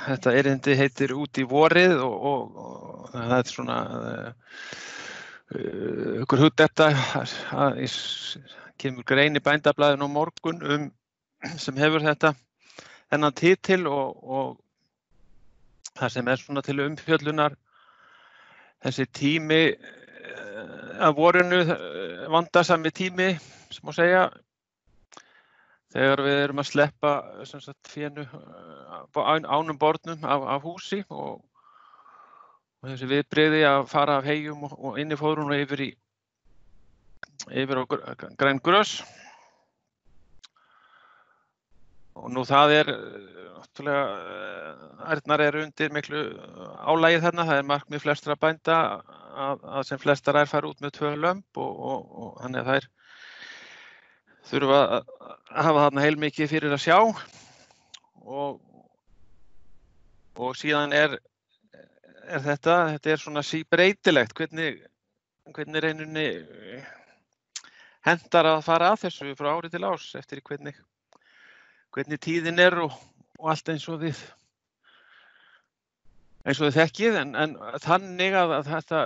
Þetta erindi heitir Út í vorið og það er svona ykkur hugdetta að kemur grein í Bændablaðinu á morgun sem hefur þennan titil og það sem er svona til umfjöllunar þessi tími að vorinu vandasami tími sem má segja þegar við erum að sleppa sem sagt fénu ánum bornum af húsi og þessi viðbrigði að fara af heyjum og inn í fóðrun og yfir á græn grös. Og nú það náttúrulega ærnar eru undir miklu álagið þarna, það markmið flestra bænda að sem flestar fara út með 2 lömb og þannig að þær þurfa að hafa þarna heilmikið fyrir að sjá og síðan þetta er svona síbreytilegt hvernig reyninni hentar að fara að þessu frá ári til árs eftir hvernig tíðin og allt eins og þið þekkið en þannig að þetta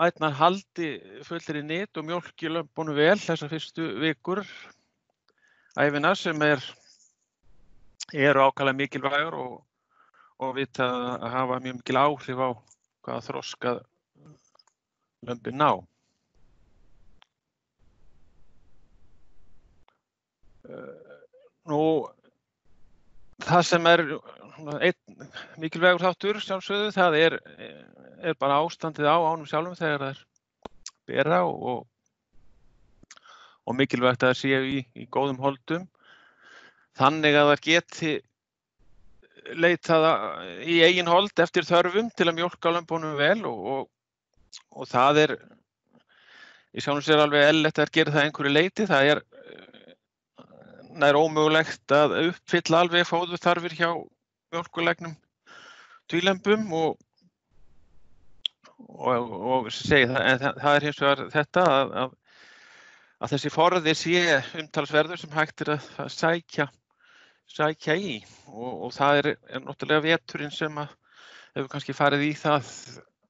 ærnar haldi fullri nyt og mjólki lömbunum vel þessar fyrstu vikur ævinnar sem eru ákaflega mikilvægur og vita að hafa mjög mikil áhrif á hvaða þroska lömbin ná. Nú það sem einn mikilvægur þáttur sjálfsögðu, það er bara ástandið á ánum sjálfum þegar þær bera og mikilvægt að þær séu í góðum holdum þannig að þær geti leitað í eigin hold eftir þörfum til að mjólka lömbunum vel og það í sjálfum sér alveg eðlilegt að gera það einhverju leyti. Það nær ómögulegt að uppfylla alveg fóðurþarfir hjá mjólkurlegnum tvílembum og segi það hins vegar þetta að þessi forði sé umtalsverður sem hægt að sækja í og það náttúrulega veturinn sem hefur kannski farið í það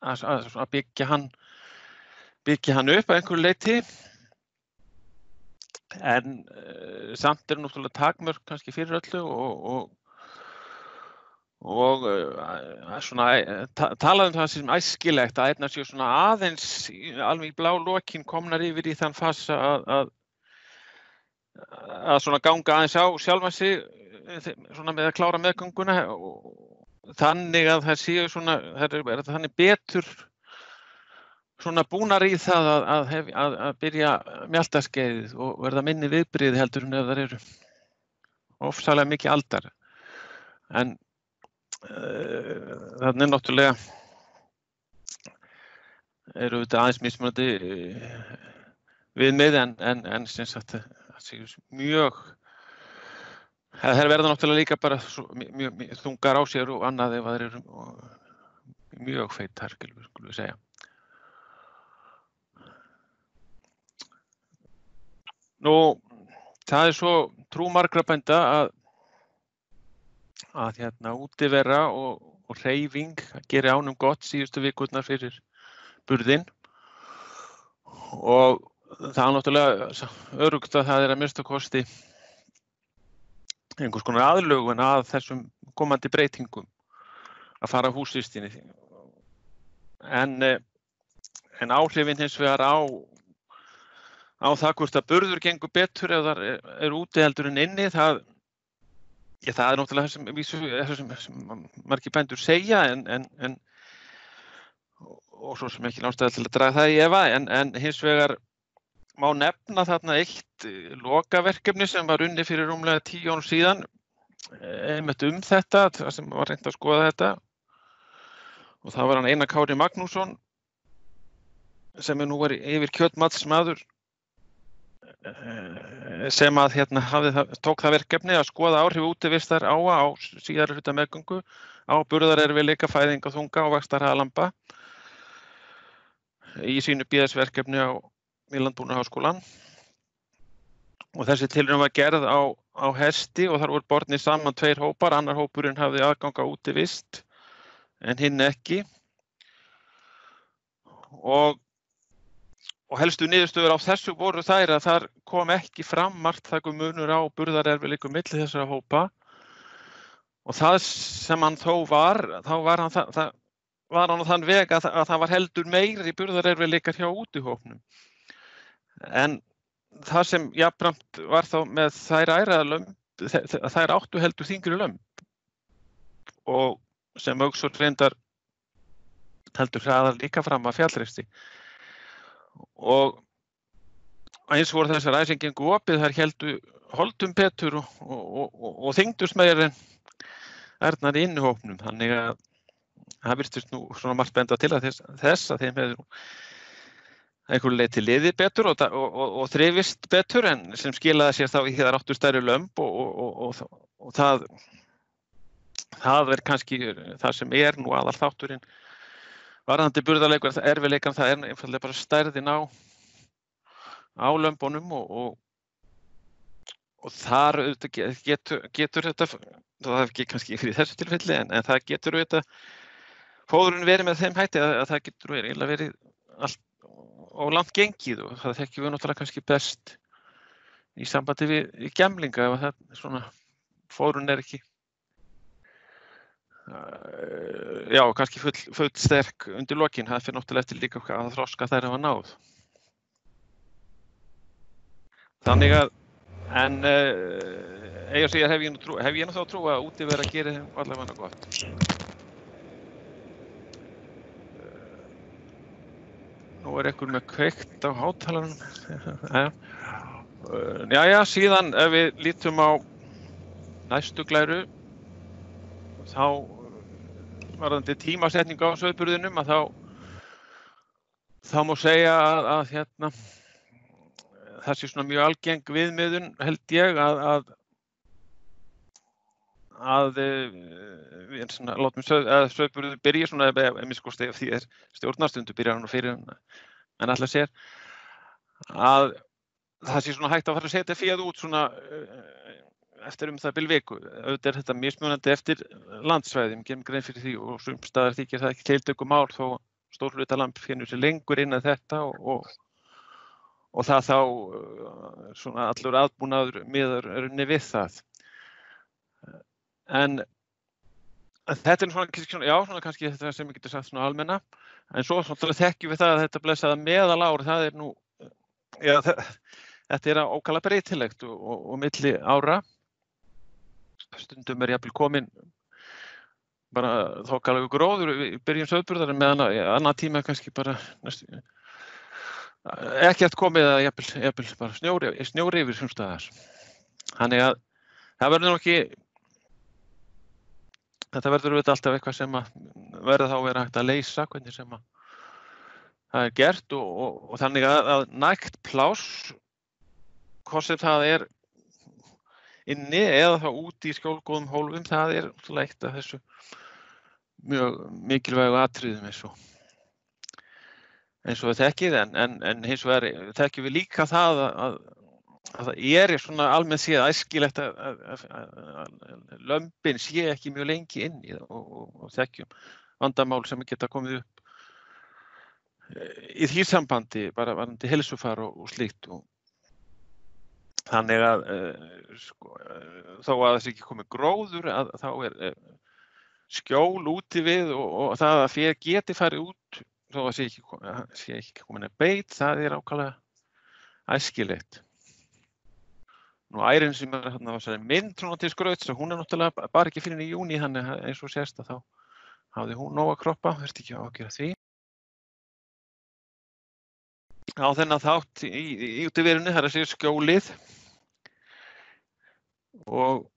að byggja hann upp að einhverju leyti en samt náttúrulega takmörk kannski fyrir öllu og svona talað það sem æskilegt að ærnar séu svona aðeins alveg í blá lokin komnar yfir í þann fasa að svona ganga aðeins á sjálfa sig svona með að klára meðgönguna þannig að þær séu svona þannig betur svona búnar í það að byrja mjaltaskeiðið og verða minni viðbrigði heldur en ef þær eru ofsalega mikið aldar en þannig náttúrulega eru þetta aðeins mismunandi viðmið en sem sagt það séu mjög þær verða náttúrulega líka bara mjög þungar á sér og annað ef þær eru mjög feitar skulum við segja. Nú það svo trú margra bænda að útivera og hreyfing geri ánum gott síðustu vikurnar fyrir burðinn og það náttúrulega öruggt að það að minnsta kosti einhvers konar aðlögun að þessum komandi breytingum að fara húsvistinni en áhrifin hins vegar á það hvort að burður gengur betur ef það úti heldur en inni það náttúrulega það sem margir bændur segja en og svo sem ekki ástæða til að draga það í efa en hins vegar má nefna þarna eitt lokaverkefni sem var unnið fyrir rúmlega 10 árum síðan einmitt þetta, það sem var reynt að skoða þetta og það var hann Einar Kári Magnússon sem nú yfir kjötmatsmaður sem að tók það verkefni að skoða áhrif útivistar á síðari hluta meðgöngu á burðarerfiðleika, fæðinga, þunga og vaxtarhraða lamba í sínu BS-verkefni á Landbúnaðarháskólann og þessi tilraun var gerð á á hesti og þar voru bornir saman 2 hópar, annar hópurinn hafði aðgang á útivist en hinn ekki. Og helstu niðurstöður á þessu voru þær að þar kom ekki fram marktækur munur á burðarerfiðleikum milli þessara hópa. Og það sem hann þó var hann á þann veg að það var heldur meiri burðarerfiðleikar hjá útihópnum. En það sem jafnframt var þá með þær æralömb, þær áttu heldur þyngri lömb og sem auksur reyndar heldur hraðar líka fram að fjallreisti. Og eins voru þessar æðir sem gengu opið, þær héldu holdum betur og þyngdust meira en ærnar í innihópnum. Þannig að það virtist nú svona margt benda til að þess að þeim hefur einhverju leyti liðið betur og þrifist betur en sem skilaði sér þá í þær áttu stærri lömb og það kannski það sem nú aðal þátturinn varðandi burðarleikur erfiðleikan, það einfaldlega bara stærðin á lömbunum og þar getur þetta, það er ekki kannski fyrir þessu tilfelli en það getur þetta fóðurinn verið með þeim hætti að það getur verið allt og langt gengið og það þekkjum við náttúrulega kannski best í sambandi við gemlinga ef það svona fóðurinn ekki kannski full sterk undir lokin, það fyrir náttúrulega eftir líka að þroska þær hafa náð. Þannig að eigi að segja hef ég nú þá trú að úti verið að gera þeim allavega gott. Nú einhver með kveikt á hátalaranum. Jæja, síðan ef við lítum á næstu glæru, þá varðandi tímasetningu á sauðburðinum að þá má segja að það sé svona mjög algeng viðmiðun held ég að látum sauðburður byrja svona ef því stjórnarstundu byrjar hann fyrir en ætla sér að það sé svona hægt að fara að setja féð út svona eftir það bil viku. Auðvitað þetta mismunandi eftir landsvæðum, gerum grein fyrir því og sums staðar þykir það ekki tiltökumál þó stór hluta lamb finnur sér lengur inn að þetta og það þá svona allur aðbúnaður miðar runni við það. En þetta svona kannski þetta sem ég getur sagt svona almenna, en svo þekkjum við það að þetta blessaða meðalár, það nú, þetta ákaflega breytilegt og milli ára. Stundum jafnvel komin bara þokkalega gróður í byrjun sauðburðar en meðan annan tíma kannski bara ekkert komið að jafnvel bara snjóri yfir sums staðar. Þannig að það verður nú ekki Þetta verður auðvitað alltaf eitthvað sem verður þá að vera hægt að leysa, hvernig sem það gert og þannig að nægt pláss, hvort sem það inni eða þá úti í skjólgóðum hólfum, það eitt af þessu mjög mikilvægu atriðum eins og við þekkið en hins vegar þekkjum við líka það að það svona almennt séð æskilegt að lömbin sé ekki mjög lengi inni og þekkjum vandamál sem geta komið upp í því sambandi bara varðandi heilsufar og slíkt og þannig að þó að þessi ekki komið gróður að þá skjól úti við og það að féð geti farið út þó að sé ekki komin beit, það ákaflega æskilegt. Nú ærin sem þarna á þessari mynd til skrauts og hún náttúrulega bara ekki fyrir í júní þannig eins og sést að þá hafði hún nóg að kroppa, þurfti ekki að ágjöra því. Á þennan þátt í útiverunni, það segja skjólið og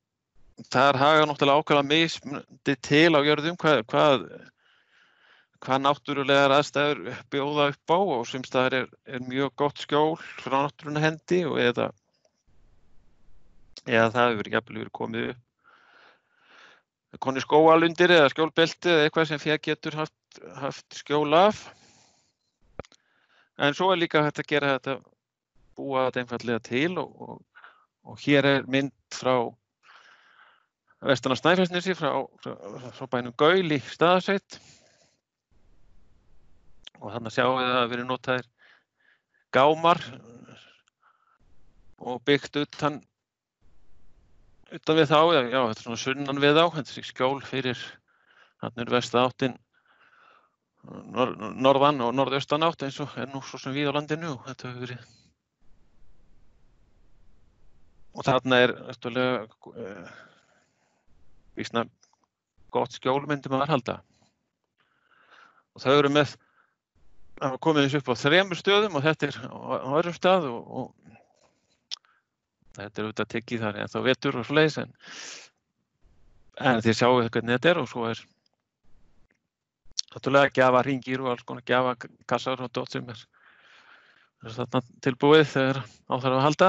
þar haga náttúrulega ákaflega mismunandi til á jörðum hvað náttúrulegar aðstæður bjóða upp á og sums staðar mjög gott skjól frá náttúrunnar hendi og eða það hefur jafnvel verið komið upp konur skógalundir eða skjólbelti eða eitthvað sem féð getur haft skjól af. En svo líka hægt að gera þetta, búa þetta einfaldlega til og Og hér mynd frá vestan af Snæfellsnesi, frá bænum Gaul í Staðarsveit. Og þarna sjáum við að það verið notaðir gámar og byggt utan við þá, já, þetta svona sunnan við þá, þetta skjól fyrir, þarna vestáttin, norðan og norðaustanátt eins og nú svo sem við á landinu og þetta hefur verið. Og þarna býsna gott skjól myndi maður halda. Og þau eru það komið þessu upp á 3 stöðum og þetta á öðrum stað og þetta auðvitað tekið þar ennþá vetur og svoleiðis en þið sjáu hvernig þetta og svo náttúrulega gjafahringir og alls konar gjafakassar og dót sem þarna tilbúið þegar á þarf að halda.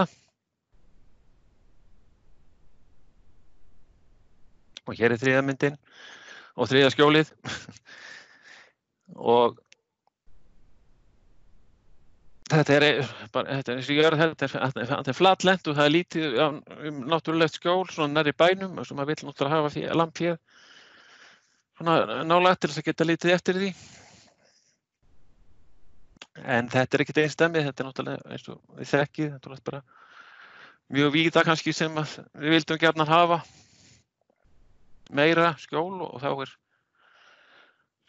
Og hér 3. myndin og 3. skjólið og þetta eins og jörð, þetta flatlent og það lítið náttúrulegt skjól svona nærri bænum sem maður vill náttúrulega hafa lambféð svona nálægt til þess að geta lítið eftir því. En þetta ekkert einsdæmið, þetta náttúrulega eins og við þekkið, þetta bara mjög víða kannski sem við vildum gjarnan hafa meira skjól og þá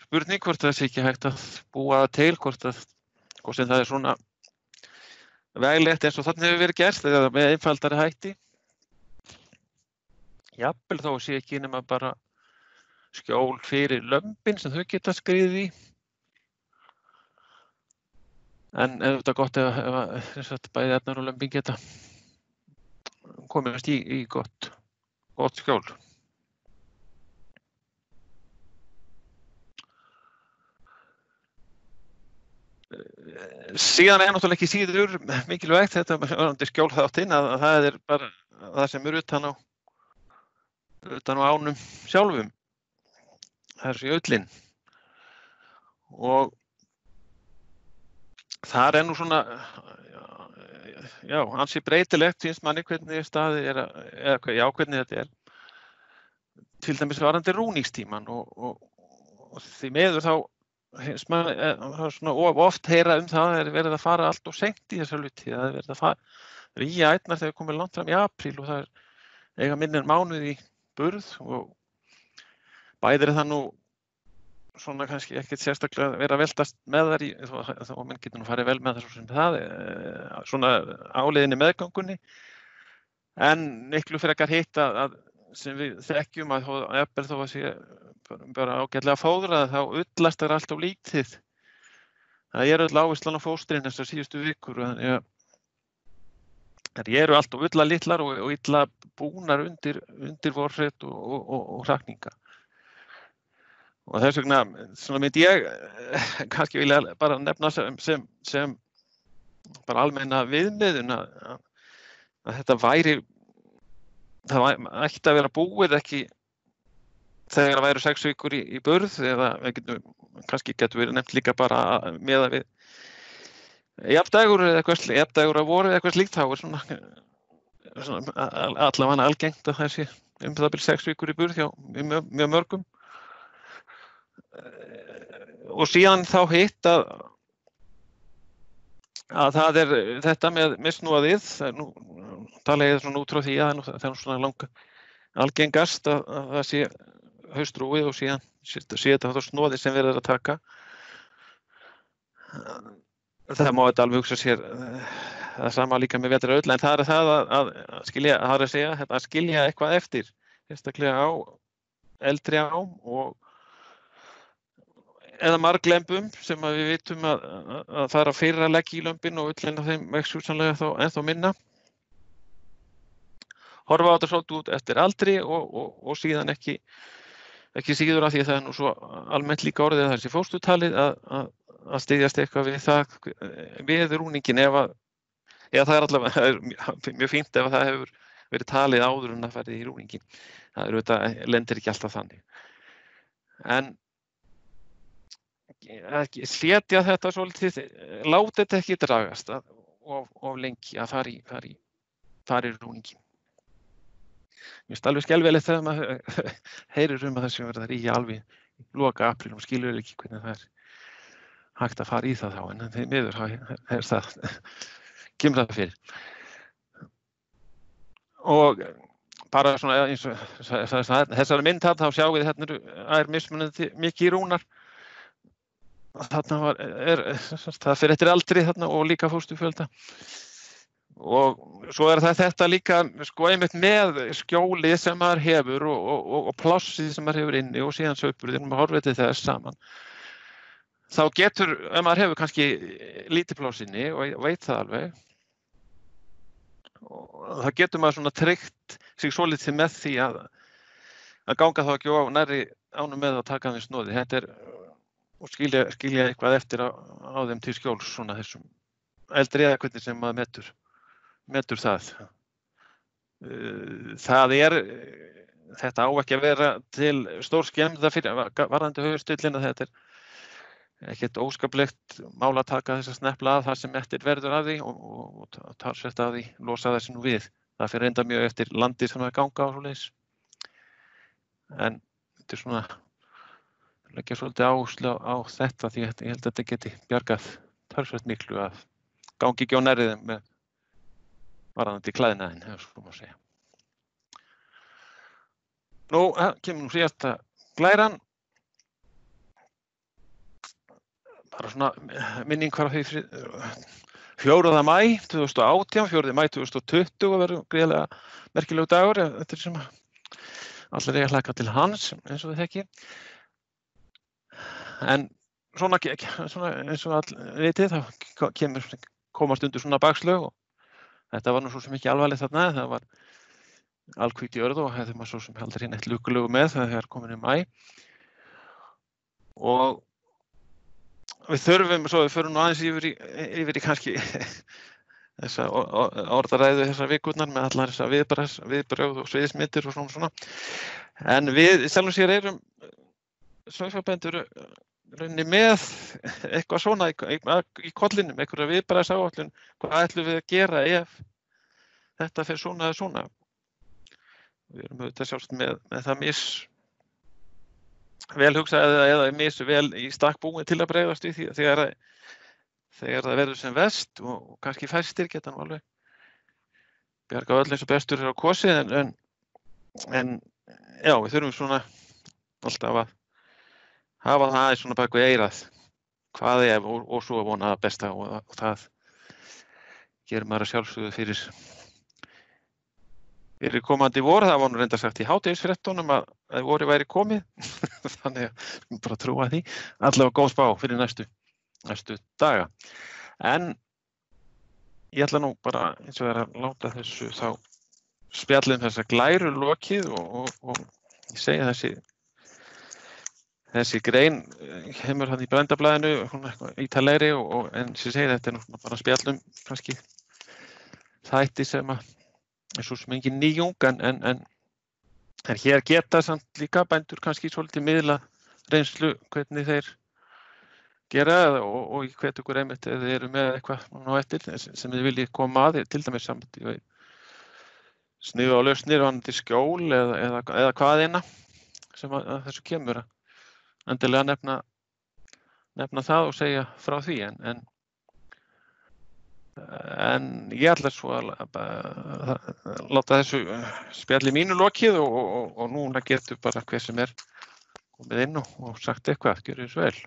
spurning hvort það sé ekki hægt að búa til, hvort sem það svona veglegt eins og þarna hefur verið gert eða með einfaldari hætti. Jafnvel þó sé ekki nema bara skjól fyrir lömbin sem þau geta skriðið í. En þetta gott ef bæði Ernar og lömbin geta komist í gott skjól. Síðan náttúrulega ekki síður mikilvægt þetta varðandi skjólþáttinn að það bara það sem utan á ánum sjálfum. Það þessi ullin. Og þar nú svona já, ansi breytilegt finnst manni hvernig staðið hvernig þetta til dæmis varðandi rúningstíman og því miður þá svona oft heyra það verið að fara allt og seint í þessa hluti. Það verið að fara í ætnar þegar komið langt fram í apríl og það eiga minni en mánuð í burð og bæðir það nú svona kannski ekkert sérstaklega vera að veltast með þar þó menn getur nú farið vel með það svona áleiðinni meðgöngunni en miklu frekar hitt að sem við þekkjum að jafnvel þó að sé bara ágætlega fóðrað þá ullast alltaf lítið. Það öll áherslan á fóstrin þessar síðustu vikur þannig að þær alltaf ulla litlar og illa búnar undir vorhret og hrakninga. Og þess vegna svona myndi ég kannski vilja bara nefna sem bara almenna viðmiðun að þetta það ætti að vera búið ekki þegar það væru 6 vikur í burð eða kannski getur verið nefnt líka bara meðan við jafndægur eða jafndægur að voru eða eitthvað slíkt þá svona allavega algengt að það sé það bil 6 vikur í burð hjá mjög mörgum og síðan þá hitt að það þetta með misnúaðið nú tala ég svona út frá því að það svona algengast að það sé haustrúið og síðan sé þetta snúaðið sem verið að taka. Það má þetta alveg hugsa sér það sama líka með vetraraull en það það að skilja, það að segja að skilja eitthvað eftir, sérstaklega á eldri ám og eða marglembum sem að við vitum að það að fyrra leggja í lömbin og ullin af þeim vex hugsanlega ennþá minna. Horfa á þetta svolítið út eftir aldri og síðan ekki síður af því að það nú svo almennt líka orðið þessi fósturtalið að styðjast eitthvað við rúningin eða það allavega mjög fínt ef það hefur verið talið áður en að farið í rúningin. Það lendir ekki alltaf þannig. En setja þetta svolítið, láta þetta ekki dragast of lengi að fara í fara í rúningi. Mér finnst alveg skelfilegt þegar maður heyrir að þessi verða að ríkja alveg í loka apríl og skilur ekki hvernig það hægt að fara í það þá, en því miður kemur það fyrir. Og bara svona eins og þessari mynd þá sjáum við hérna mismunandi mikið rúnar. Þarna það fer eftir aldri þarna og líka fósturfjölda. Og svo þetta líka sko einmitt með skjólið sem maður hefur og plássið sem maður hefur inni og síðan sauðburðinn, maður horfir til þess saman. Þá getur, ef maður hefur kannski lítið pláss inni og veit það alveg, og það getur maður svona tryggt sig svolítið með því að ganga þá ekki á nærri ánum með að taka þeim snoði. Þetta og skilja eitthvað eftir á þeim til skjóls, svona þessum eldri eða hvernig sem maður metur það. Þetta á ekki að vera til stór skemmda fyrir varðandi höfuðstöllina. Þetta ekkert óskaplegt mál að taka þessa snepla af það sem eftir verður af því og talsvert af því losa þessi nú við. Það fer enda mjög eftir landi sem það ganga á svoleiðis. En þetta svona leggja svolítið áherslu á þetta því ég held að þetta geti bjargað talsvert miklu að gangi ekki á nærriðum með varðandi klæðnaðinn, ef svo má segja. Nú kemur nú síðasta glæran. Bara svona minning hvar á því 4. maí 2018, 4. maí 2020 verður gríðarlega merkilegur dagur. Þetta sem allir eiga að hlakka til hans, eins og við þekki. En svona eins og allir vitið, þá komast undir svona bakslög og þetta var nú svo sem ekki alvarlegt þarna, það var alhvít jörð og hefði maður svo sem heldur eitt lukkulegu með þegar komin í maí. Og við þurfum, svo við förum nú aðeins yfir í kannski þessa orðaræðu þessar vikurnar með allar þessar viðbrögð og sviðsmyndir og svona. En við sjálfum sér erum sauðfjárbændur rauninni með eitthvað svona í kollinum, einhverja viðbragðsáætlun, hvað ætlum við að gera ef þetta fer svona eða svona. Við erum auðvitað sjálfsagt með það vel hugsað eða vel í stakk búin til að bregðast við því þegar það verður sem verst og kannski fæstir geta nú alveg bjarga öll eins og bestur á kosið en já, við þurfum svona alltaf að hafa það aðeins svona bak við eyrað hvað og svo að vona það besta og það gerir maður að sjálfsögðu fyrir komandi vor. Það var nú reyndar sagt í hádegisfréttunum að vorið væri komið þannig að bara trúa því allavega góð spá fyrir næstu daga. En ég ætla nú bara eins og að láta þessu þá spjallum þessa glæru lokið og ég segi þessi grein kemur hann í Bændablaðinu, hún ítalegri en sem segir þetta nú bara spjallum kannski þætti sem svo sem engin nýjung en hér geta samt líka bændur kannski svolítið miðla reynslu hvernig þeir gera og í hvet ykkur einmitt eða þeir eru með eitthvað á eftir sem þið viljið koma að, til dæmis sambandi við sniðu á lausnir varðandi skjól eða hvaðeina sem að þessu kemur að endilega nefna það og segja frá því en ég ætla svo að láta þessu spjalli mínu lokið og núna getur bara hver sem komið inn og sagt eitthvað, gjörið svo vel.